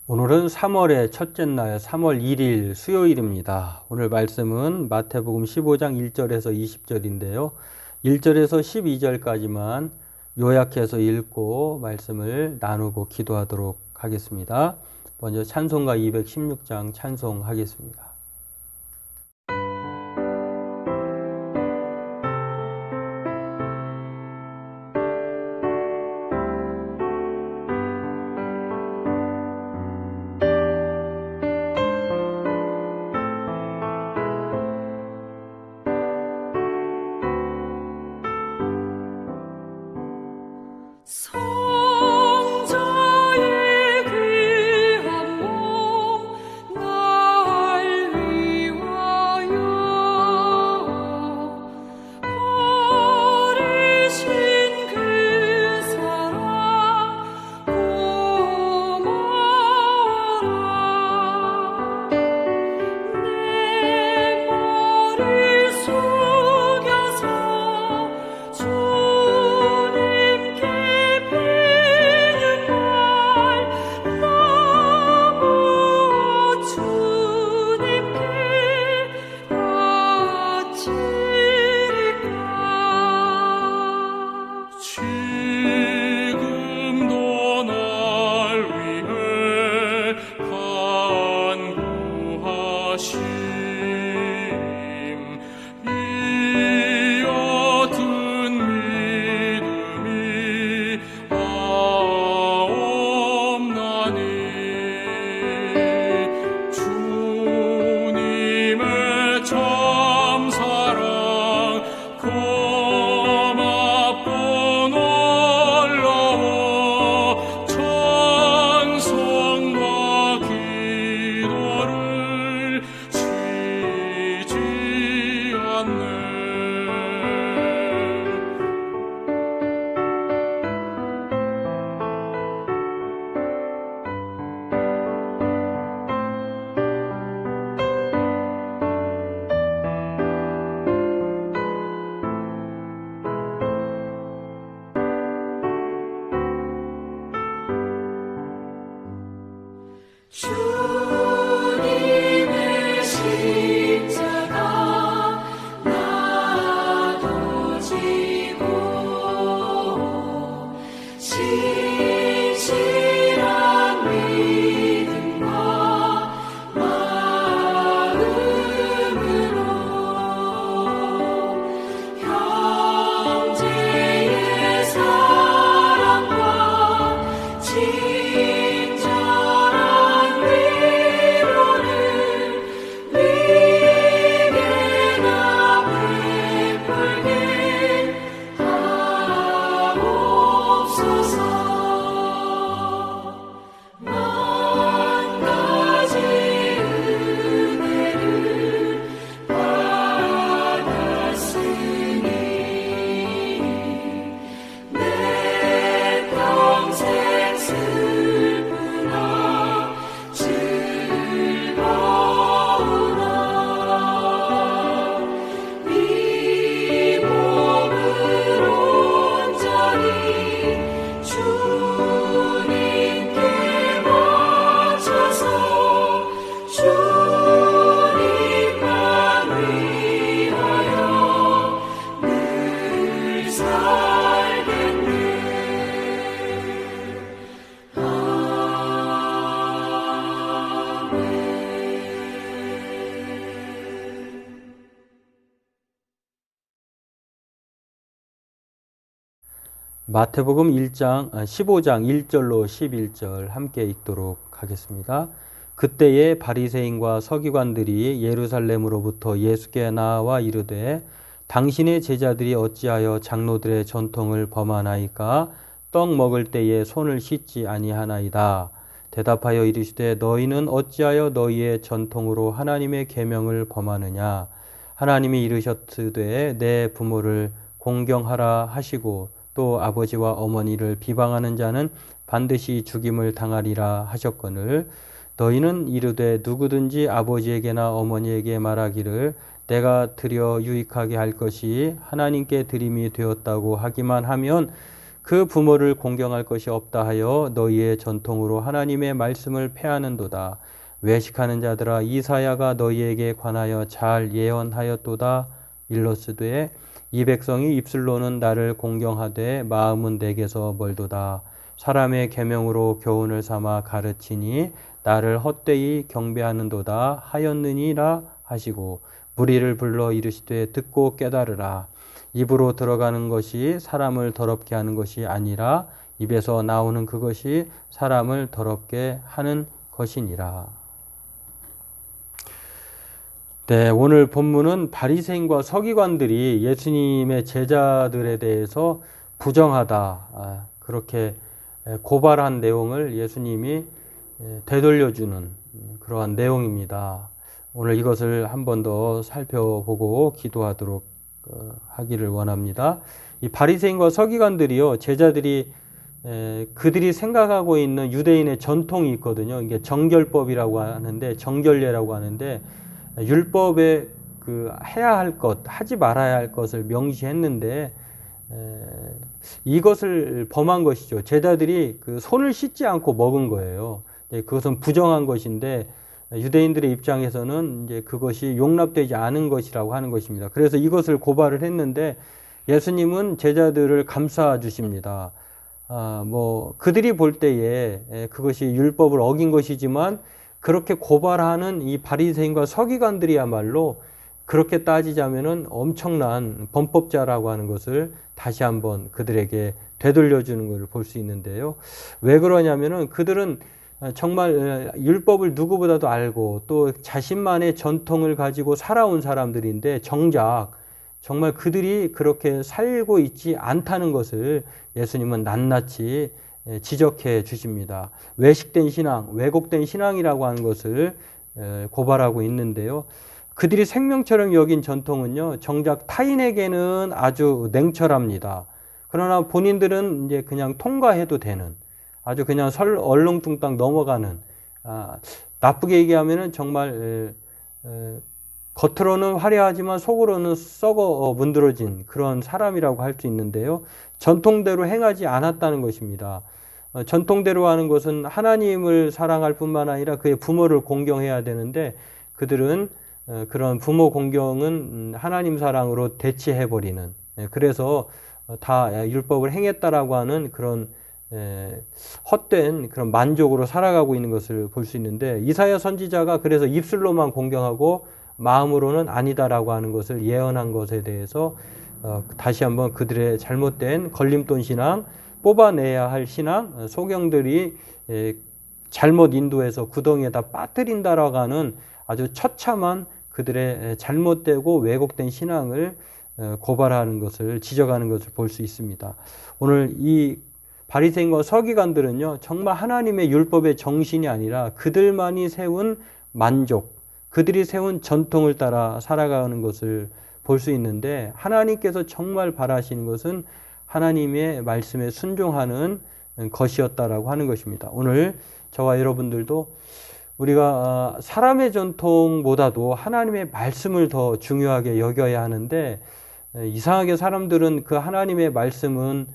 오늘은 3월의 첫째 날 3월 1일 수요일입니다. 오늘 말씀은 마태복음 15장 1절에서 20절인데요. 1절에서 12절까지만 요약해서 읽고 말씀을 나누고 기도하도록 하겠습니다. 먼저 찬송가 216장 찬송하겠습니다. 성자의 귀한 몸 날 위하여 버리신 그 사랑 고마워라. 내 머리 숙여서 주님께 비는 말 너무 주님께 바치리까. 지금도 날 위해 간구하심 이 어떤 믿음이 없나니 주님의 참사랑 고맙고 놀라워 찬송과 기도를 쉬지 않네. 주님의 십자가 나도 지고 진실한 믿음과 마음으로 형제의 사랑과 친절한 위로를 위에나 베풀게 하옵소서. 만 가지 은혜를 받았으니 내 평생 슬프나 즐거우나 이 몸을 온전히 주님께 바쳐서 주님만 위하여 늘 살겠네. 마태복음 15장 1절로 11절 함께 읽도록 하겠습니다. 그때에 바리새인과 서기관들이 예루살렘으로부터 예수께 나와 이르되 당신의 제자들이 어찌하여 장로들의 전통을 범하나이까? 떡 먹을 때에 손을 씻지 아니하나이다. 대답하여 이르시되 너희는 어찌하여 너희의 전통으로 하나님의 계명을 범하느냐? 하나님이 이르셨으되 내 부모를 공경하라 하시고 또 아버지와 어머니를 비방하는 자는 반드시 죽임을 당하리라 하셨거늘 너희는 이르되 누구든지 아버지에게나 어머니에게 말하기를 내가 드려 유익하게 할 것이 하나님께 드림이 되었다고 하기만 하면 그 부모를 공경할 것이 없다 하여 너희의 전통으로 하나님의 말씀을 폐하는도다. 외식하는 자들아, 이사야가 너희에게 관하여 잘 예언하였도다. 일러스되 이 백성이 입술로는 나를 공경하되 마음은 내게서 멀도다. 사람의 계명으로 교훈을 삼아 가르치니 나를 헛되이 경배하는도다 하였느니라 하시고, 무리를 불러 이르시되 듣고 깨달으라. 입으로 들어가는 것이 사람을 더럽게 하는 것이 아니라 입에서 나오는 그것이 사람을 더럽게 하는 것이니라. 네, 오늘 본문은 바리새인과 서기관들이 예수님의 제자들에 대해서 부정하다, 그렇게 고발한 내용을 예수님이 되돌려주는 그러한 내용입니다. 오늘 이것을 한 번 더 살펴보고 기도하도록 하기를 원합니다. 이 바리새인과 서기관들이요, 제자들이 그들이 생각하고 있는 유대인의 전통이 있거든요. 이게 정결법이라고 하는데, 정결례라고 하는데, 율법에 그 해야 할 것, 하지 말아야 할 것을 명시했는데 이것을 범한 것이죠. 제자들이 그 손을 씻지 않고 먹은 거예요. 그것은 부정한 것인데 유대인들의 입장에서는 이제 그것이 용납되지 않은 것이라고 하는 것입니다. 그래서 이것을 고발을 했는데 예수님은 제자들을 감싸 주십니다. 그들이 볼 때에 그것이 율법을 어긴 것이지만 그렇게 고발하는 이 바리새인과 서기관들이야말로 그렇게 따지자면은 엄청난 범법자라고 하는 것을 다시 한번 그들에게 되돌려주는 것을 볼 수 있는데요. 왜 그러냐면은 그들은 정말 율법을 누구보다도 알고 또 자신만의 전통을 가지고 살아온 사람들인데 정작 정말 그들이 그렇게 살고 있지 않다는 것을 예수님은 낱낱이 지적해 주십니다. 외식된 신앙, 왜곡된 신앙이라고 하는 것을 고발하고 있는데요. 그들이 생명처럼 여긴 전통은요, 정작 타인에게는 아주 냉철합니다. 그러나 본인들은 이제 그냥 통과해도 되는, 아주 그냥 얼렁뚱땅 넘어가는, 나쁘게 얘기하면은 정말 겉으로는 화려하지만 속으로는 썩어 문드러진 그런 사람이라고 할 수 있는데요. 전통대로 행하지 않았다는 것입니다. 전통대로 하는 것은 하나님을 사랑할 뿐만 아니라 그의 부모를 공경해야 되는데 그들은 그런 부모 공경은 하나님 사랑으로 대체해버리는, 그래서 다 율법을 행했다라고 하는 그런 헛된 그런 만족으로 살아가고 있는 것을 볼 수 있는데, 이사야 선지자가 그래서 입술로만 공경하고 마음으로는 아니다라고 하는 것을 예언한 것에 대해서 다시 한번 그들의 잘못된 걸림돌 신앙, 뽑아내야 할 신앙, 소경들이 잘못 인도해서 구덩이에다 빠뜨린다라고 하는 아주 처참한 그들의 잘못되고 왜곡된 신앙을 고발하는 것을, 지적하는 것을 볼 수 있습니다. 오늘 이 바리새인과 서기관들은요, 정말 하나님의 율법의 정신이 아니라 그들만이 세운 만족, 그들이 세운 전통을 따라 살아가는 것을 볼 수 있는데, 하나님께서 정말 바라시는 것은 하나님의 말씀에 순종하는 것이었다라고 하는 것입니다. 오늘 저와 여러분들도 우리가 사람의 전통보다도 하나님의 말씀을 더 중요하게 여겨야 하는데, 이상하게 사람들은 그 하나님의 말씀은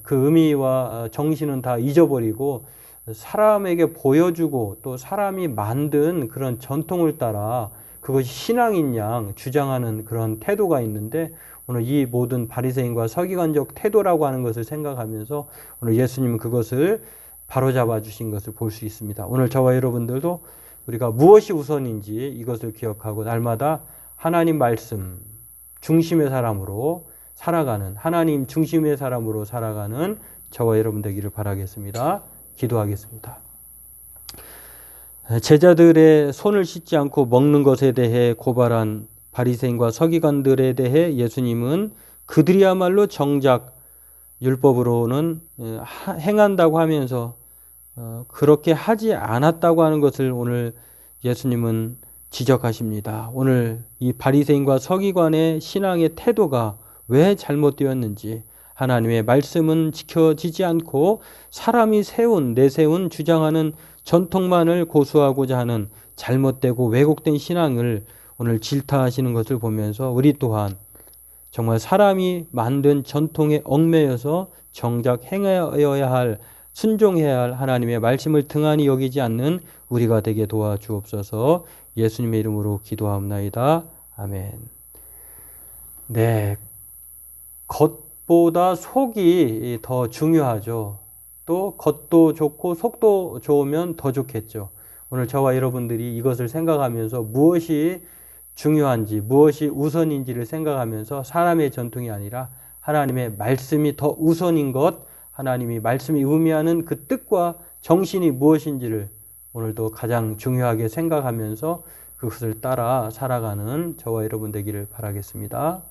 그 의미와 정신은 다 잊어버리고 사람에게 보여주고 또 사람이 만든 그런 전통을 따라 그것이 신앙인 양 주장하는 그런 태도가 있는데, 오늘 이 모든 바리새인과 서기관적 태도라고 하는 것을 생각하면서 오늘 예수님은 그것을 바로잡아 주신 것을 볼 수 있습니다. 오늘 저와 여러분들도 우리가 무엇이 우선인지 이것을 기억하고 날마다 하나님 말씀 중심의 사람으로 살아가는, 하나님 중심의 사람으로 살아가는 저와 여러분 되기를 바라겠습니다. 기도하겠습니다. 제자들의 손을 씻지 않고 먹는 것에 대해 고발한 바리새인과 서기관들에 대해 예수님은 그들이야말로 정작 율법으로는 행한다고 하면서 그렇게 하지 않았다고 하는 것을 오늘 예수님은 지적하십니다. 오늘 이 바리새인과 서기관의 신앙의 태도가 왜 잘못되었는지, 하나님의 말씀은 지켜지지 않고 사람이 내세운 주장하는 전통만을 고수하고자 하는 잘못되고 왜곡된 신앙을 오늘 질타하시는 것을 보면서 우리 또한 정말 사람이 만든 전통에 얽매여서 정작 행하여야 할, 순종해야 할 하나님의 말씀을 등한히 여기지 않는 우리가 되게 도와주옵소서. 예수님의 이름으로 기도하옵나이다. 아멘. 네, 겉보다 속이 더 중요하죠. 또 겉도 좋고 속도 좋으면 더 좋겠죠. 오늘 저와 여러분들이 이것을 생각하면서 무엇이 중요한지, 무엇이 우선인지를 생각하면서 사람의 전통이 아니라 하나님의 말씀이 더 우선인 것, 하나님이 말씀이 의미하는 그 뜻과 정신이 무엇인지를 오늘도 가장 중요하게 생각하면서 그것을 따라 살아가는 저와 여러분 되기를 바라겠습니다.